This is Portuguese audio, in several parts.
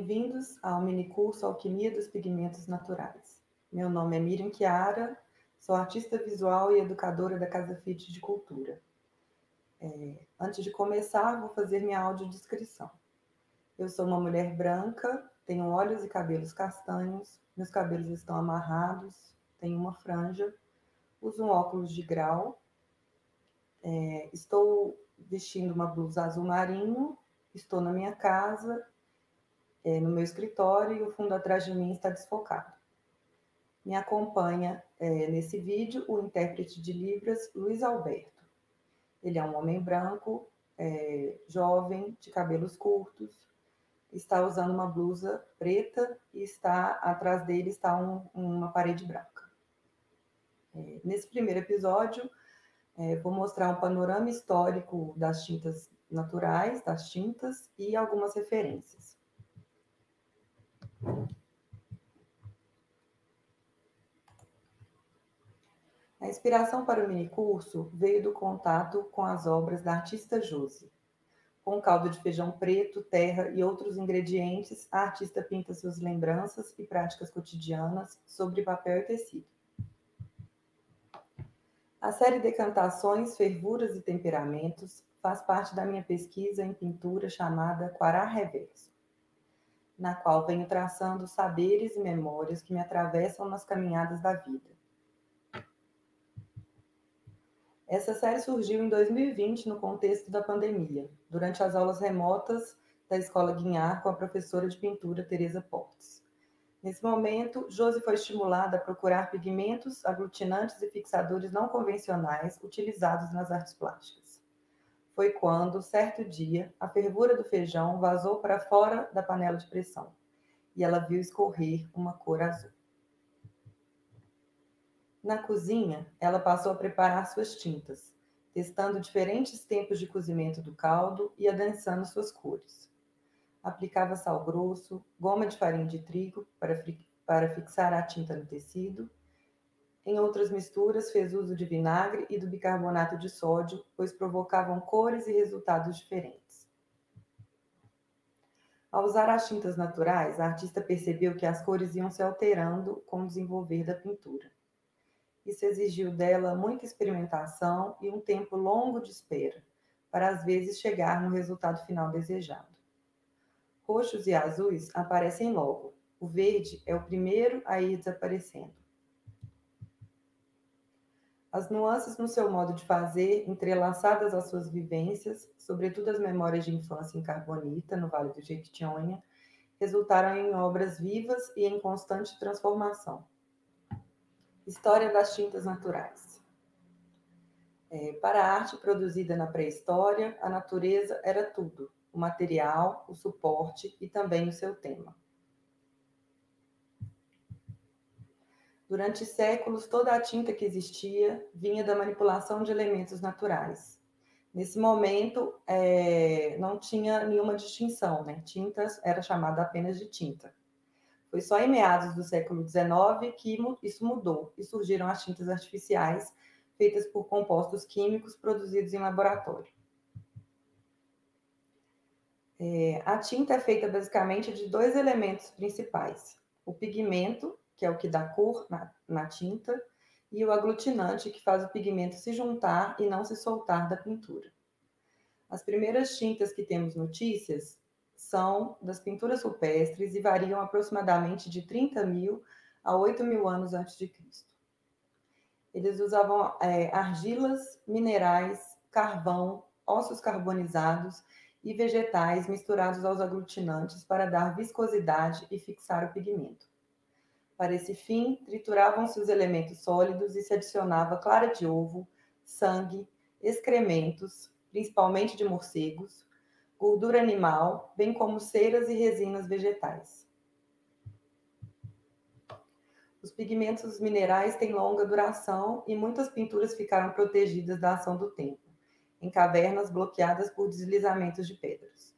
bem-vindos ao minicurso Alquimia dos Pigmentos Naturais. Meu nome é Miriam Chiara, sou artista visual e educadora da Casa Fit de Cultura. Antes de começar, vou fazer minha audiodescrição. Eu sou uma mulher branca, tenho olhos e cabelos castanhos, meus cabelos estão amarrados, tenho uma franja, uso um óculos de grau, estou vestindo uma blusa azul marinho, estou na minha casa, no meu escritório, e o fundo atrás de mim está desfocado. Me acompanha nesse vídeo o intérprete de Libras, Luiz Alberto. Ele é um homem branco, jovem, de cabelos curtos, está usando uma blusa preta e atrás dele está uma parede branca. Nesse primeiro episódio, vou mostrar um panorama histórico das tintas naturais, das tintas e algumas referências. A inspiração para o minicurso veio do contato com as obras da artista Josi. Com caldo de feijão preto, terra e outros ingredientes, a artista pinta suas lembranças e práticas cotidianas sobre papel e tecido. A série Decantações, Fervuras e Temperamentos faz parte da minha pesquisa em pintura chamada Quará Reverso, na qual venho traçando saberes e memórias que me atravessam nas caminhadas da vida. Essa série surgiu em 2020 no contexto da pandemia, durante as aulas remotas da Escola Guinhar com a professora de pintura Teresa Portes. Nesse momento, Josi foi estimulada a procurar pigmentos, aglutinantes e fixadores não convencionais utilizados nas artes plásticas. Foi quando, certo dia, a fervura do feijão vazou para fora da panela de pressão e ela viu escorrer uma cor azul. Na cozinha, ela passou a preparar suas tintas, testando diferentes tempos de cozimento do caldo e adensando suas cores. Aplicava sal grosso, goma de farinha de trigo para fixar a tinta no tecido. Em outras misturas, fez uso de vinagre e do bicarbonato de sódio, pois provocavam cores e resultados diferentes. Ao usar as tintas naturais, a artista percebeu que as cores iam se alterando com o desenvolver da pintura. Isso exigiu dela muita experimentação e um tempo longo de espera, para às vezes chegar no resultado final desejado. Roxos e azuis aparecem logo, o verde é o primeiro a ir desaparecendo. As nuances no seu modo de fazer, entrelaçadas às suas vivências, sobretudo as memórias de infância em Carbonita, no Vale do Jequitinhonha, resultaram em obras vivas e em constante transformação. História das tintas naturais. Para a arte produzida na pré-história, a natureza era tudo, o material, o suporte e também o seu tema. Durante séculos, toda a tinta que existia vinha da manipulação de elementos naturais. Nesse momento, não tinha nenhuma distinção, né? Tintas era chamada apenas de tinta. Foi só em meados do século XIX que isso mudou e surgiram as tintas artificiais, feitas por compostos químicos produzidos em laboratório. A tinta é feita basicamente de dois elementos principais: o pigmento, que é o que dá cor na tinta, e o aglutinante, que faz o pigmento se juntar e não se soltar da pintura. As primeiras tintas que temos notícias são das pinturas rupestres e variam aproximadamente de 30.000 a 8.000 anos antes de Cristo. Eles usavam argilas, minerais, carvão, ossos carbonizados e vegetais misturados aos aglutinantes para dar viscosidade e fixar o pigmento. Para esse fim, trituravam-se os elementos sólidos e se adicionava clara de ovo, sangue, excrementos, principalmente de morcegos, gordura animal, bem como ceras e resinas vegetais. Os pigmentos minerais têm longa duração e muitas pinturas ficaram protegidas da ação do tempo, em cavernas bloqueadas por deslizamentos de pedras.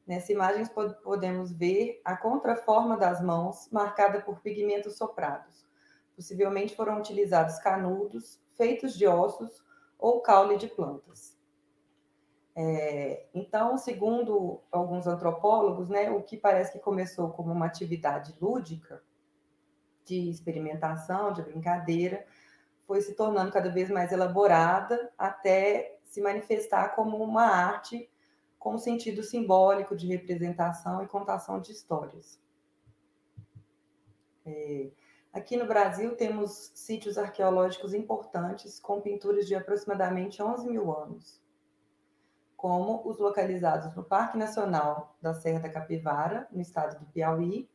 Nessa imagem podemos ver a contraforma das mãos marcada por pigmentos soprados. Possivelmente foram utilizados canudos, feitos de ossos ou caule de plantas. Então, segundo alguns antropólogos, né, o que parece que começou como uma atividade lúdica, de experimentação, de brincadeira, foi se tornando cada vez mais elaborada até se manifestar como uma arte com sentido simbólico de representação e contação de histórias. Aqui no Brasil temos sítios arqueológicos importantes com pinturas de aproximadamente 11 mil anos, como os localizados no Parque Nacional da Serra da Capivara, no estado do Piauí,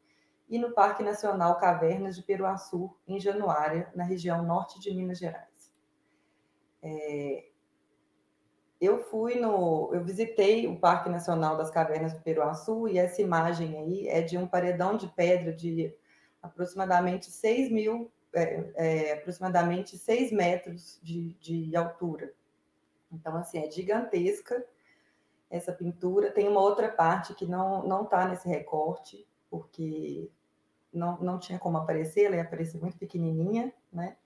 e no Parque Nacional Cavernas de Peruaçu, em Januária, na região norte de Minas Gerais. Eu visitei o Parque Nacional das Cavernas do Peruaçu e essa imagem aí é de um paredão de pedra de aproximadamente 6 metros de altura. Então, assim, é gigantesca essa pintura. Tem uma outra parte que não está nesse recorte, porque não tinha como aparecer, ela ia aparecer muito pequenininha, né?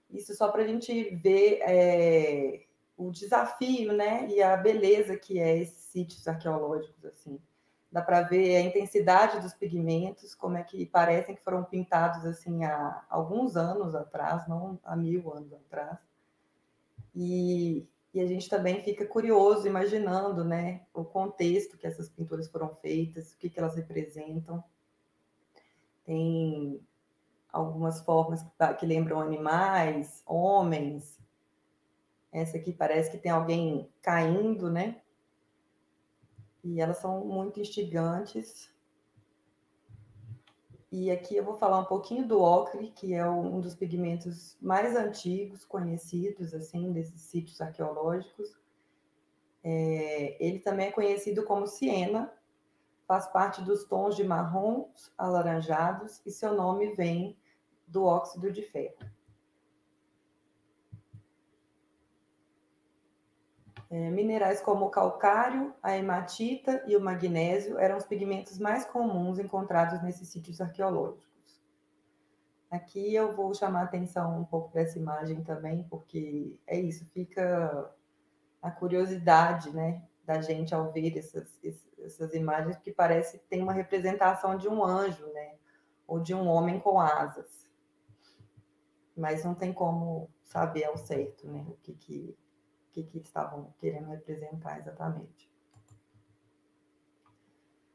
Isso só para a gente ver o desafio, né? E a beleza que é esses sítios arqueológicos, assim. Dá para ver a intensidade dos pigmentos, como é que parecem que foram pintados assim há alguns anos atrás, não há 1000 anos atrás. E a gente também fica curioso imaginando, né, o contexto que essas pinturas foram feitas, o que elas representam. Tem algumas formas que lembram animais, homens. Essa aqui parece que tem alguém caindo, né? E elas são muito instigantes. E aqui eu vou falar um pouquinho do ocre, que é um dos pigmentos mais antigos conhecidos, assim, desses sítios arqueológicos. Ele também é conhecido como siena, faz parte dos tons de marrons alaranjados e seu nome vem do óxido de ferro. Minerais como o calcário, a hematita e o magnésio eram os pigmentos mais comuns encontrados nesses sítios arqueológicos. Aqui eu vou chamar a atenção um pouco para essa imagem também, porque é isso, fica a curiosidade, né, da gente ao ver essas imagens, que parece que tem uma representação de um anjo, né, ou de um homem com asas. Mas não tem como saber ao certo, né, o que estavam querendo representar exatamente.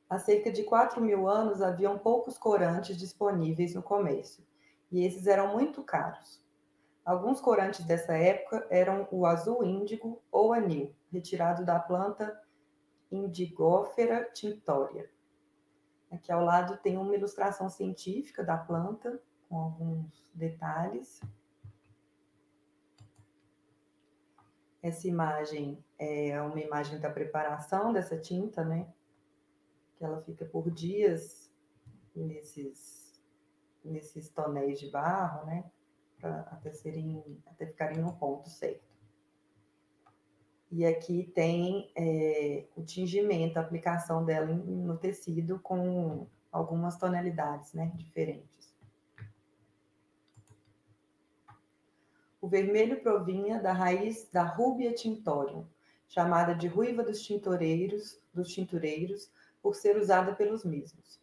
Há cerca de 4 mil anos haviam poucos corantes disponíveis no comércio, e esses eram muito caros. Alguns corantes dessa época eram o azul índigo ou anil, retirado da planta Indigófera tinctoria. Aqui ao lado tem uma ilustração científica da planta, com alguns detalhes. Essa imagem é uma imagem da preparação dessa tinta, né? Que ela fica por dias nesses tonéis de barro, né? Até ficarem no ponto certo. E aqui tem o tingimento, a aplicação dela no tecido com algumas tonalidades, né, diferentes. O vermelho provinha da raiz da Rubia tinctorium, chamada de ruiva dos tintureiros, por ser usada pelos mesmos.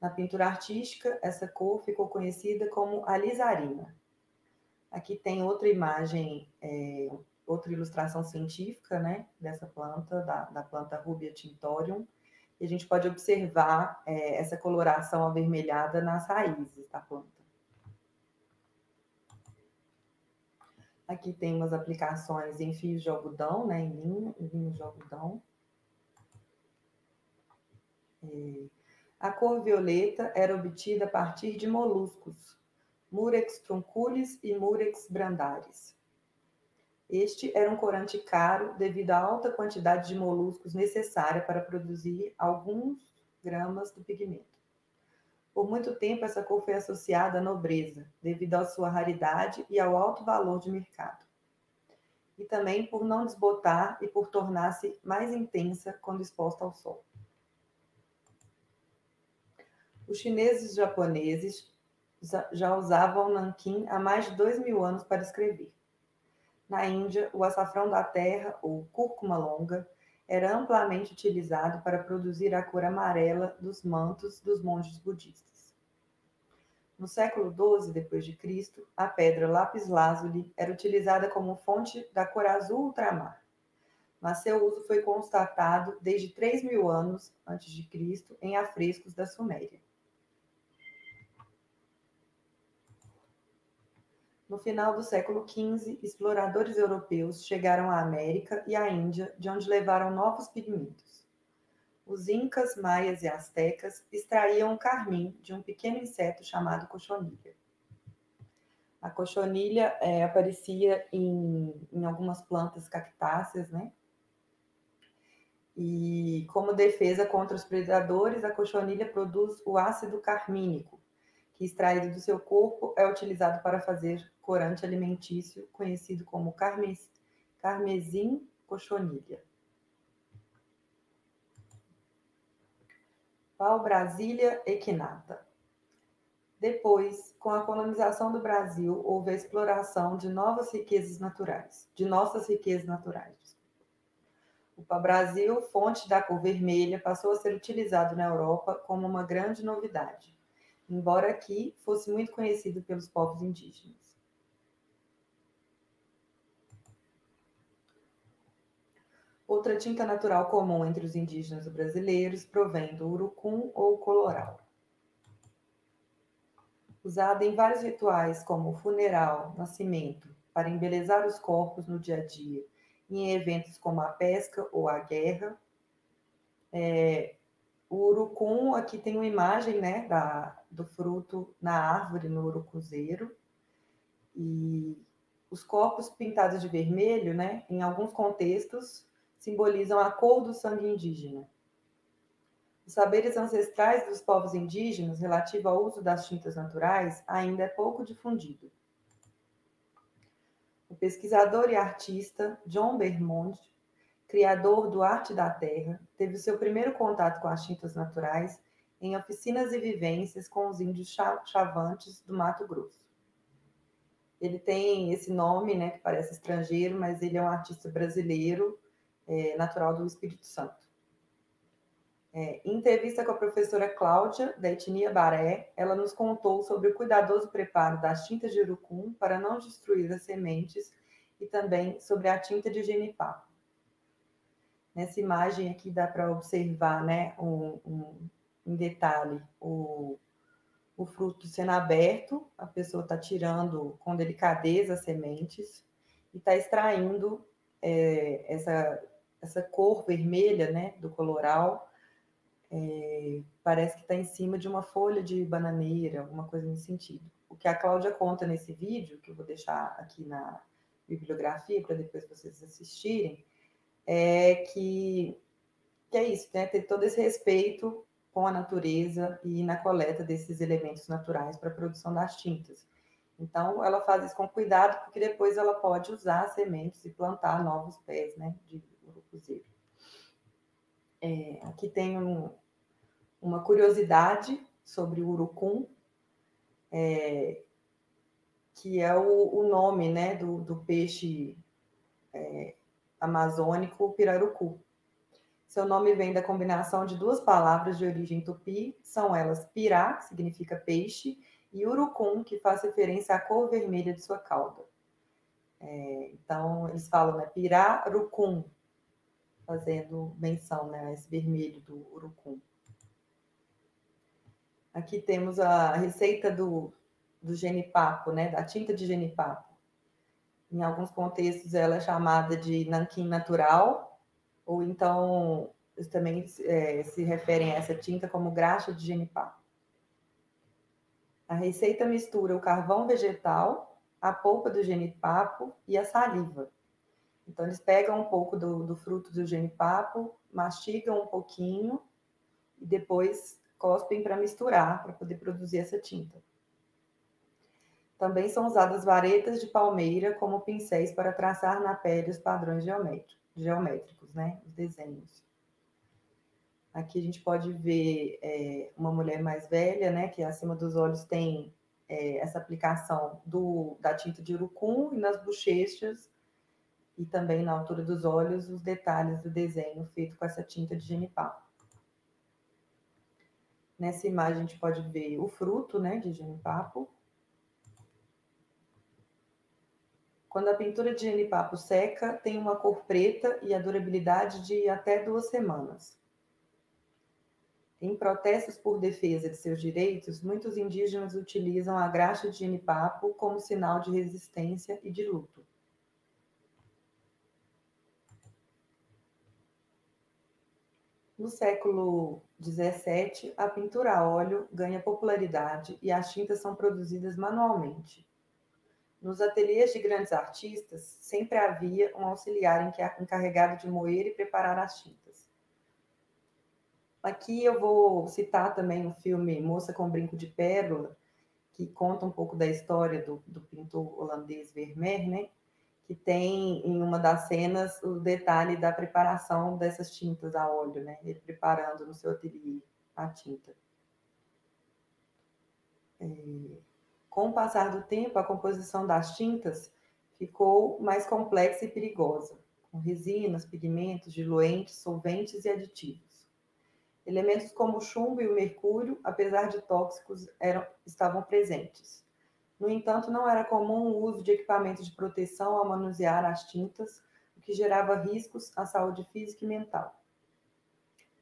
Na pintura artística, essa cor ficou conhecida como alizarina. Aqui tem outra imagem, outra ilustração científica, né, dessa planta, da planta Rubia tinctorium, e a gente pode observar essa coloração avermelhada nas raízes da planta. Aqui tem umas aplicações em fios de algodão, né, em linhos de algodão. A cor violeta era obtida a partir de moluscos, Murex trunculus e Murex brandaris. Este era um corante caro devido à alta quantidade de moluscos necessária para produzir alguns gramas do pigmento. Por muito tempo, essa cor foi associada à nobreza, devido à sua raridade e ao alto valor de mercado. E também por não desbotar e por tornar-se mais intensa quando exposta ao sol. Os chineses e japoneses já usavam nanquim há mais de 2 mil anos para escrever. Na Índia, o açafrão da terra, ou cúrcuma longa, era amplamente utilizado para produzir a cor amarela dos mantos dos monges budistas. No século XII d.C., a pedra lápis-lazuli era utilizada como fonte da cor azul ultramar, mas seu uso foi constatado desde 3.000 anos antes de Cristo em afrescos da Suméria. No final do século XV, exploradores europeus chegaram à América e à Índia, de onde levaram novos pigmentos. Os incas, maias e astecas extraíam o carmim de um pequeno inseto chamado cochonilha. A cochonilha aparecia em algumas plantas cactáceas, né? E como defesa contra os predadores, a cochonilha produz o ácido carmínico, que extraído do seu corpo é utilizado para fazer corante alimentício, conhecido como carmesim cochonilha. Pau-Brasília equinata. Depois, com a colonização do Brasil, houve a exploração de nossas riquezas naturais. O pau-brasil, fonte da cor vermelha, passou a ser utilizado na Europa como uma grande novidade, embora aqui fosse muito conhecido pelos povos indígenas. Outra tinta natural comum entre os indígenas brasileiros provém do urucum ou coloral. Usada em vários rituais como funeral, nascimento, para embelezar os corpos no dia a dia, e em eventos como a pesca ou a guerra. O urucum, aqui tem uma imagem, né, do fruto na árvore, no urucuzeiro, e os corpos pintados de vermelho, né, em alguns contextos, simbolizam a cor do sangue indígena. Os saberes ancestrais dos povos indígenas relativo ao uso das tintas naturais ainda é pouco difundido. O pesquisador e artista John Bermond, criador do Arte da Terra, teve seu primeiro contato com as tintas naturais em oficinas e vivências com os índios Chavantes do Mato Grosso. Ele tem esse nome, né, que parece estrangeiro, mas ele é um artista brasileiro, natural do Espírito Santo. Em entrevista com a professora Cláudia, da etnia Baré, ela nos contou sobre o cuidadoso preparo das tintas de urucum para não destruir as sementes e também sobre a tinta de genipapo. Nessa imagem aqui dá para observar, né, em detalhe o fruto sendo aberto, a pessoa está tirando com delicadeza as sementes e está extraindo essa cor vermelha, né, do coloral. Parece que está em cima de uma folha de bananeira, alguma coisa nesse sentido. O que a Cláudia conta nesse vídeo, que eu vou deixar aqui na bibliografia para depois vocês assistirem, é que é isso, né? Ter todo esse respeito com a natureza e na coleta desses elementos naturais para a produção das tintas. Então, ela faz isso com cuidado, porque depois ela pode usar as sementes e plantar novos pés, né, de urucuzeiro. Aqui tem uma curiosidade sobre o urucum, que é o nome, né, do peixe amazônico pirarucu. Seu nome vem da combinação de duas palavras de origem tupi, são elas pirá, que significa peixe, e urucum, que faz referência à cor vermelha de sua cauda. Então, eles falam, né, pirarucum, fazendo menção, né, a esse vermelho do urucum. Aqui temos a receita do genipapo, né, da tinta de genipapo. Em alguns contextos ela é chamada de nanquim natural, ou então eles também se referem a essa tinta como graxa de genipapo. A receita mistura o carvão vegetal, a polpa do genipapo e a saliva. Então eles pegam um pouco do fruto do genipapo, mastigam um pouquinho e depois cospem para misturar, para poder produzir essa tinta. Também são usadas varetas de palmeira como pincéis para traçar na pele os padrões geométricos, né? Os desenhos. Aqui a gente pode ver uma mulher mais velha, né? Que acima dos olhos tem essa aplicação da tinta de urucum e nas bochechas e também na altura dos olhos os detalhes do desenho feito com essa tinta de genipapo. Nessa imagem a gente pode ver o fruto, né, de genipapo. Quando a pintura de genipapo seca, tem uma cor preta e a durabilidade de até 2 semanas. Em protestos por defesa de seus direitos, muitos indígenas utilizam a graxa de genipapo como sinal de resistência e de luto. No século XVII, a pintura a óleo ganha popularidade e as tintas são produzidas manualmente. Nos ateliês de grandes artistas, sempre havia um auxiliar encarregado de moer e preparar as tintas. Aqui eu vou citar também o filme Moça com Brinco de Pérola, que conta um pouco da história do pintor holandês Vermeer, né? Que tem em uma das cenas o detalhe da preparação dessas tintas a óleo, né? Ele preparando no seu ateliê a tinta. Com o passar do tempo, a composição das tintas ficou mais complexa e perigosa, com resinas, pigmentos, diluentes, solventes e aditivos. Elementos como o chumbo e o mercúrio, apesar de tóxicos, estavam presentes. No entanto, não era comum o uso de equipamentos de proteção ao manusear as tintas, o que gerava riscos à saúde física e mental.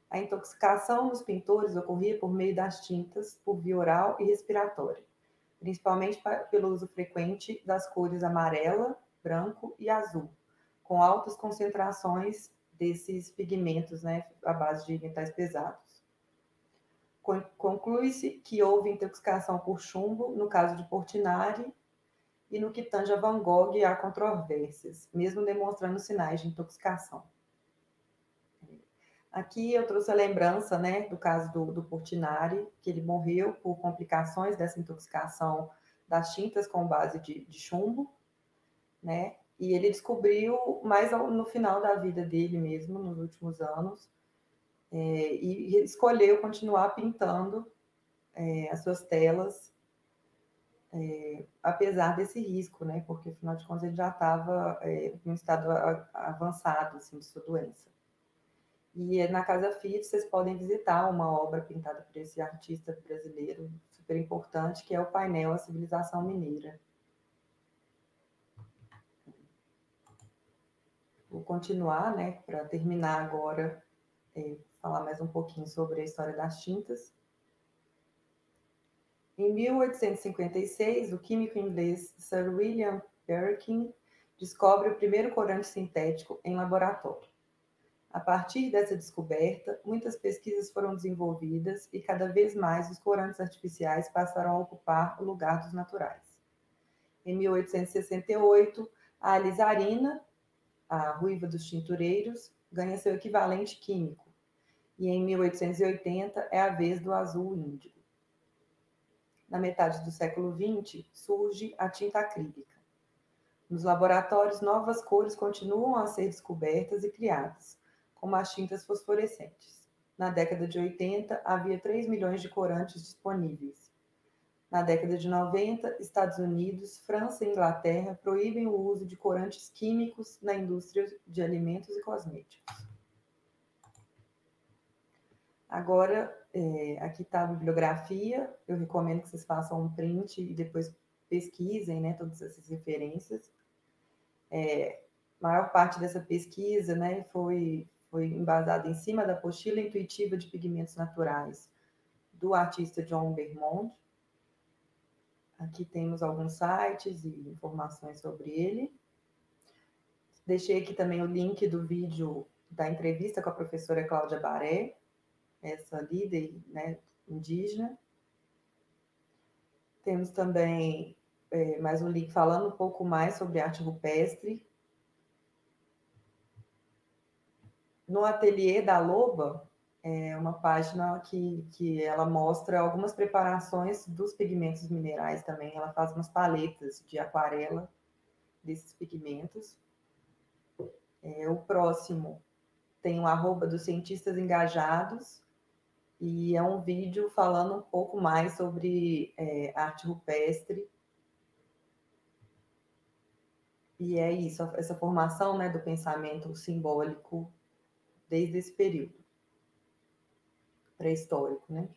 A intoxicação nos pintores ocorria por meio das tintas, por via oral e respiratória, principalmente pelo uso frequente das cores amarela, branco e azul, com altas concentrações desses pigmentos, né, à base de metais pesados. Conclui-se que houve intoxicação por chumbo no caso de Portinari e no que tange a Van Gogh há controvérsias, mesmo demonstrando sinais de intoxicação. Aqui eu trouxe a lembrança, né, do caso do Portinari, que ele morreu por complicações dessa intoxicação das tintas com base de chumbo, né, e ele descobriu mais no final da vida dele mesmo, nos últimos anos, e escolheu continuar pintando as suas telas, apesar desse risco, né, porque afinal de contas ele já estava em um estado avançado assim, de sua doença. E na Casa Fiat vocês podem visitar uma obra pintada por esse artista brasileiro super importante, que é o painel A Civilização Mineira. Vou continuar, né, para terminar agora, falar mais um pouquinho sobre a história das tintas. Em 1856, o químico inglês Sir William Perkin descobre o primeiro corante sintético em laboratório. A partir dessa descoberta, muitas pesquisas foram desenvolvidas e cada vez mais os corantes artificiais passaram a ocupar o lugar dos naturais. Em 1868, a alizarina, a ruiva dos tintureiros, ganha seu equivalente químico. E em 1880 é a vez do azul índigo. Na metade do século XX, surge a tinta acrílica. Nos laboratórios, novas cores continuam a ser descobertas e criadas, como as tintas fosforescentes. Na década de 80, havia 3 milhões de corantes disponíveis. Na década de 90, Estados Unidos, França e Inglaterra proíbem o uso de corantes químicos na indústria de alimentos e cosméticos. Agora, aqui está a bibliografia. Eu recomendo que vocês façam um print e depois pesquisem, né, todas essas referências. A maior parte dessa pesquisa, né, foi embasada em cima da apostila intuitiva de pigmentos naturais do artista John Bermond. Aqui temos alguns sites e informações sobre ele. Deixei aqui também o link do vídeo da entrevista com a professora Cláudia Baré, essa líder, né, indígena. Temos também mais um link falando um pouco mais sobre arte rupestre. No Ateliê da Loba, é uma página que ela mostra algumas preparações dos pigmentos minerais também. Ela faz umas paletas de aquarela desses pigmentos. O próximo tem o @ dos cientistas engajados, e é um vídeo falando um pouco mais sobre arte rupestre. E é isso, essa formação, né, do pensamento simbólico desde esse período pré-histórico, né?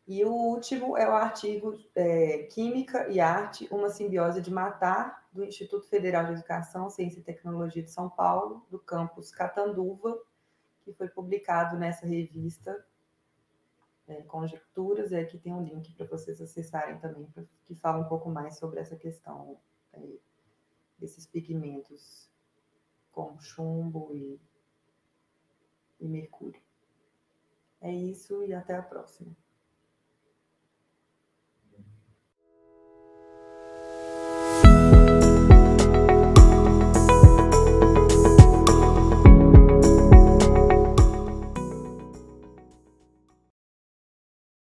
E o último é o artigo Química e Arte, uma simbiose de matar, do Instituto Federal de Educação, Ciência e Tecnologia de São Paulo, do campus Catanduva, que foi publicado nessa revista Conjecturas, e aqui tem um link para vocês acessarem também, que fala um pouco mais sobre essa questão desses pigmentos como chumbo e mercúrio. É isso e até a próxima.